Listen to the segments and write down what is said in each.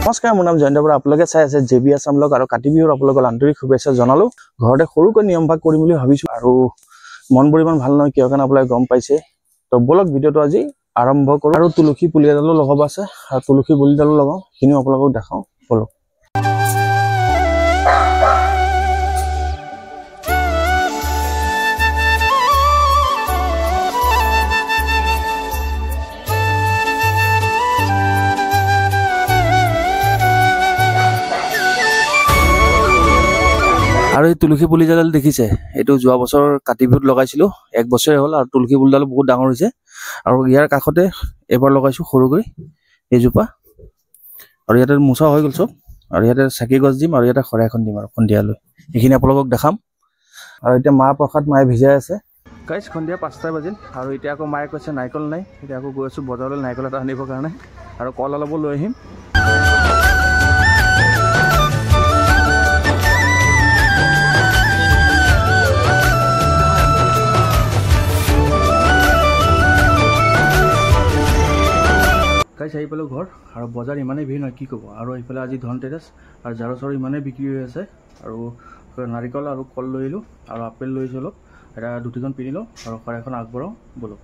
নমস্কাৰ, মোৰ নাম জয়ন্ত বৰা। আপোনালোকে চাই আছে জেবি আছাম ব্লগ আৰু কাতি বিহুৰ আপোনালোকৰ আন্তৰিক শুভেচ্ছা জনালো। ঘৰতে সৰুকৈ নিয়ম ভাগ কৰিম বুলি ভাবিছো আৰু মনবোৰ ইমান ভাল নহয়, কিয় কাৰণে আপোনালোকে গম পাইছে। তো বলক ভিডিঅ'টো আজি আৰম্ভ কৰো। আৰু তুলসী পুলি এডালো লগাব আছে আৰু তুলসী পুলিডালো লগাওঁ, সেইখিনিও আপোনালোকক দেখাওঁ। বলক। আৰু এই তুলসী পুলিডাল দেখিছে, এইটো যোৱা বছৰ কাতি বিহুত লগাইছিলো, 1 বছৰে হ'ল। আৰু তুলসী পুলিডাল বহুত ডাঙৰ হৈছে। আৰু ইয়াৰ কাষতে এবাৰ লগাইছো সৰুকৈ এইজোপা। আৰু ইয়াতে মোচা হৈ গ'ল চব। আৰু ইয়াতে চাকি গছ দিম আৰু ইয়াতে শৰাই এখন দিম আৰু সন্ধিয়ালৈ। এইখিনি আপোনালোকক দেখাম। আৰু এতিয়া মাহ প্ৰসাদ মায়ে ভিজাই আছে। গাইজ সন্ধিয়া 5টা বাজিল আৰু এতিয়া আকৌ মায়ে কৈছে নাৰিকল নাই। এতিয়া আকৌ গৈ আছো বজাৰলৈ নাৰিকল এটা আনিবৰ কাৰণে আৰু কল অলপো লৈ আহিম। গাইজ আহি পালোঁ ঘৰ আৰু বজাৰ ইমানেই ভিৰ নহয়, কি ক'ব। আৰু এইফালে আজি ধনতেৰাছ আৰু জাৰু চাৰু ইমানেই বিক্ৰী হৈ আছে। আৰু নাৰিকল আৰু কল লৈ আহিলোঁ আৰু আপেল লৈ আহিছোঁ অলপ। এটা দুটিজন পিন্ধিলোঁ আৰু শৰাইখন আগবঢ়াওঁ ব'লক।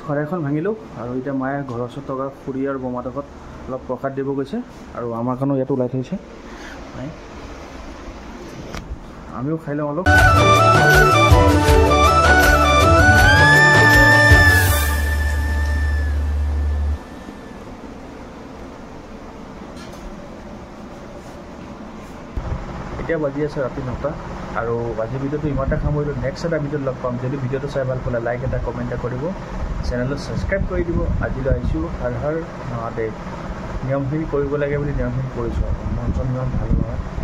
শৰাইখন ভাঙিলোঁ আৰু এতিয়া মায়ে ঘৰৰ ওচৰত থকা খুৰী আৰু বমাহঁতক অলপ প্ৰসাদ দিব গৈছে। আৰু আমাৰ কাৰণেও ইয়াত ওলাই থৈছে, আমিও খাই লওঁ অলপ। এতিয়া বাজি আছে ৰাতি 9টা আৰু আজি ভিডিঅ'টো ইমানটা সামৰিলোঁ। নেক্সট এটা ভিডিঅ'ত লগ পাম। যদি ভিডিঅ'টো চাই ভাল পালে লাইক এটা কমেণ্ট এটা কৰিব, চেনেলটো ছাবস্ক্ৰাইব কৰি দিব। আজিলৈ আহিছোঁ হৰ হৰ মহাদেৱ। নিয়মখিনি কৰিব লাগে বুলি নিয়মখিনি কৰিছোঁ আৰু মন চন ইমান ভাল নহয়।